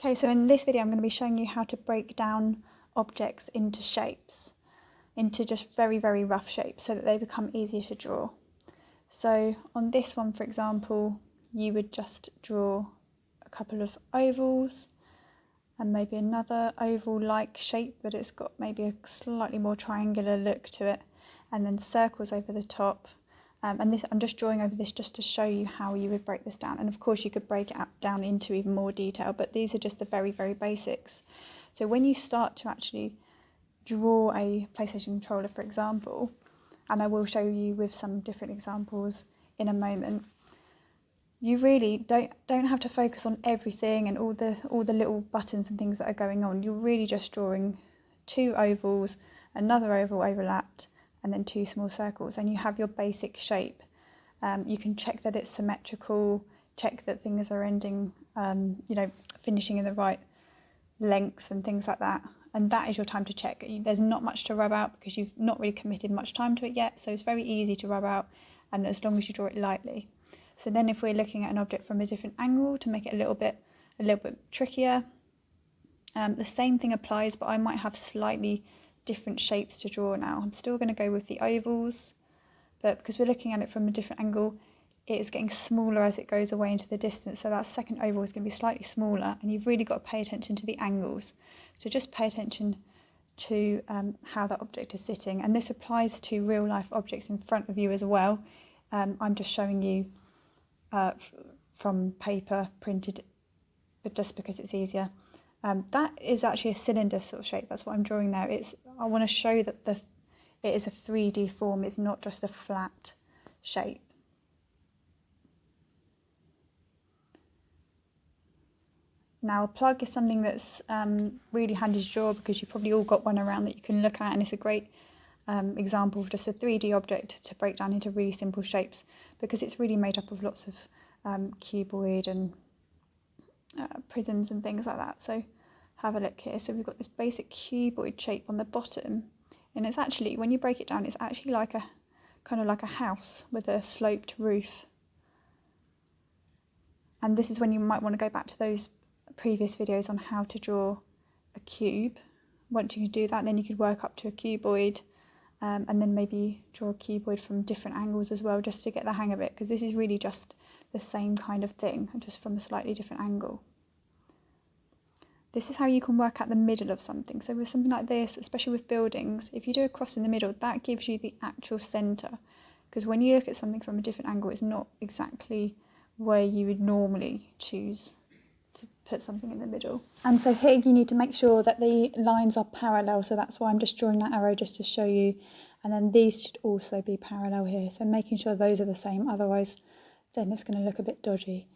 Okay, so in this video I'm going to be showing you how to break down objects into shapes, into just very, very rough shapes so that they become easier to draw. So on this one, for example, you would just draw a couple of ovals and maybe another oval-like shape, but it's got maybe a slightly more triangular look to it, and then circles over the top. And this, I'm just drawing over this just to show you how you would break this down. And of course you could break it down into even more detail, but these are just the very, very basics. So when you start to actually draw a PlayStation controller, for example, and I will show you with some different examples in a moment, you really don't have to focus on everything and all the little buttons and things that are going on. You're really just drawing two ovals, another oval overlapped, and then two small circles, and you have your basic shape. You can check that it's symmetrical, check that things are ending, finishing in the right length and things like that. And that is your time to check. There's not much to rub out because you've not really committed much time to it yet, so it's very easy to rub out, and as long as you draw it lightly. So then if we're looking at an object from a different angle to make it a little bit trickier, the same thing applies, but I might have slightly different shapes to draw now. I'm still going to go with the ovals, but because we're looking at it from a different angle, it is getting smaller as it goes away into the distance. So that second oval is going to be slightly smaller, and you've really got to pay attention to the angles. So just pay attention to how that object is sitting. And this applies to real life objects in front of you as well. I'm just showing you from paper printed, but just because it's easier. That is actually a cylinder sort of shape. That's what I'm drawing now. I want to show that it is a 3D form. It's not just a flat shape. Now a plug is something that's really handy to draw because you've probably all got one around that you can look at, and it's a great example of just a 3D object to break down into really simple shapes, because it's really made up of lots of cuboid and prisms and things like that. So have a look here. So we've got this basic cuboid shape on the bottom, and it's actually, when you break it down, it's actually like a kind of like a house with a sloped roof. And this is when you might want to go back to those previous videos on how to draw a cube. Once you can do that, then you could work up to a cuboid, and then maybe draw a cuboid from different angles as well, just to get the hang of it, because this is really just the same kind of thing, just from a slightly different angle. This is how you can work out the middle of something. So with something like this, especially with buildings, if you do a cross in the middle, that gives you the actual centre, because when you look at something from a different angle, it's not exactly where you would normally choose to put something in the middle. And so here you need to make sure that the lines are parallel, so that's why I'm just drawing that arrow just to show you. And then these should also be parallel here, so making sure those are the same, otherwise then it's going to look a bit dodgy.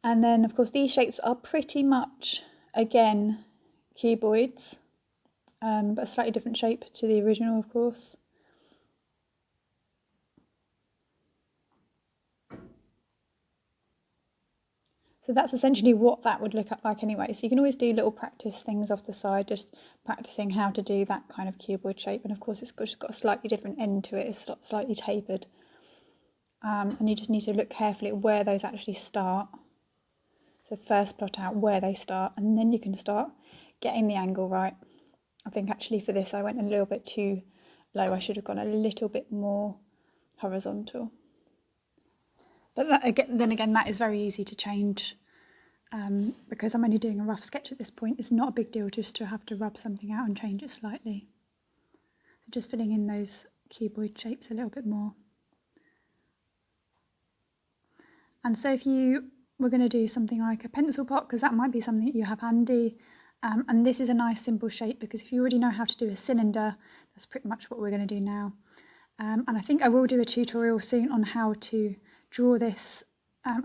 And then of course these shapes are pretty much, again, cuboids, but a slightly different shape to the original, of course. So that's essentially what that would look like anyway. So you can always do little practice things off the side, just practicing how to do that kind of cuboid shape. And of course it's just got a slightly different end to it, it's slightly tapered. And you just need to look carefully at where those actually start. So first plot out where they start, and then you can start getting the angle right. I think actually for this I went a little bit too low. I should have gone a little bit more horizontal. But then again, that is very easy to change, because I'm only doing a rough sketch at this point. It's not a big deal just to have to rub something out and change it slightly. So just filling in those cuboid shapes a little bit more. And so if you were going to do something like a pencil pot, because that might be something that you have handy, and this is a nice simple shape, because if you already know how to do a cylinder, that's pretty much what we're going to do now. And I think I will do a tutorial soon on how to draw this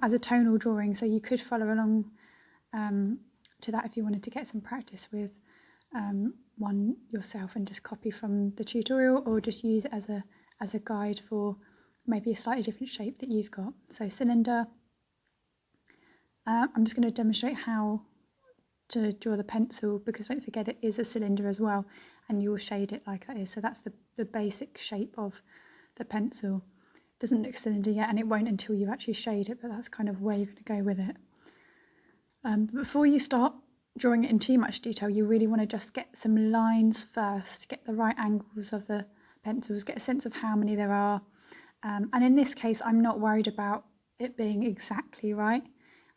as a tonal drawing, so you could follow along to that if you wanted to get some practice with one yourself and just copy from the tutorial, or just use it as a guide for maybe a slightly different shape that you've got. So cylinder. I'm just going to demonstrate how to draw the pencil, because don't forget it is a cylinder as well, and you will shade it like that is. So that's the basic shape of the pencil. It doesn't look cylinder yet, and it won't until you actually shade it, but that's kind of where you're going to go with it. But before you start drawing it in too much detail, you really want to just get some lines first, get the right angles of the pencils, get a sense of how many there are. And in this case, I'm not worried about it being exactly right.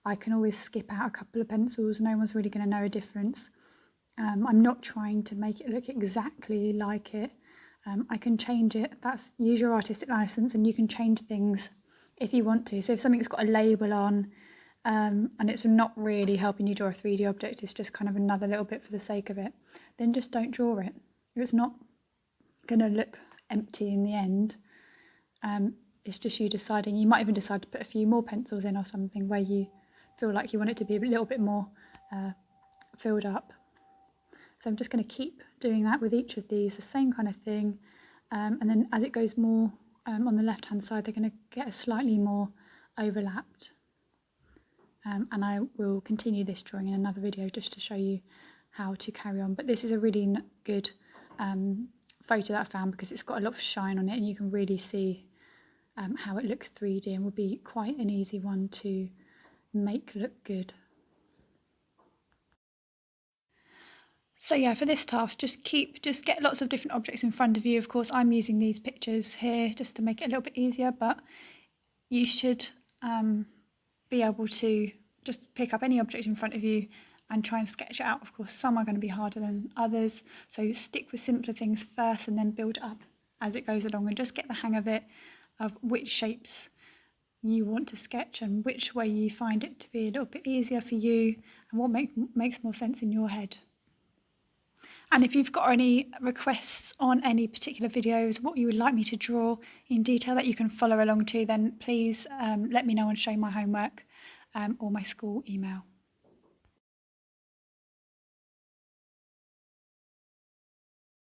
I can always skip out a couple of pencils, no one's really going to know a difference. I'm not trying to make it look exactly like it. I can change it. Use your artistic license, and you can change things if you want to. So if something's got a label on and it's not really helping you draw a 3D object, it's just kind of another little bit for the sake of it, then just don't draw it. It's not going to look empty in the end. It's just you deciding. You might even decide to put a few more pencils in or something where you feel like you want it to be a little bit more filled up. So I'm just going to keep doing that with each of these, the same kind of thing. And then as it goes more on the left hand side, they're going to get a slightly more overlapped. And I will continue this drawing in another video just to show you how to carry on. But this is a really good photo that I found because it's got a lot of shine on it, and you can really see how it looks 3D, and will be quite an easy one to make look good. So yeah, for this task, just get lots of different objects in front of you. Of course, I'm using these pictures here just to make it a little bit easier, but you should be able to just pick up any object in front of you and try and sketch it out. Of course, some are going to be harder than others, so stick with simpler things first and then build up as it goes along, and just get the hang of it, of which shapes you want to sketch and which way you find it to be a little bit easier for you and what makes more sense in your head. And if you've got any requests on any particular videos, what you would like me to draw in detail that you can follow along to, then please let me know and show my homework or my school email.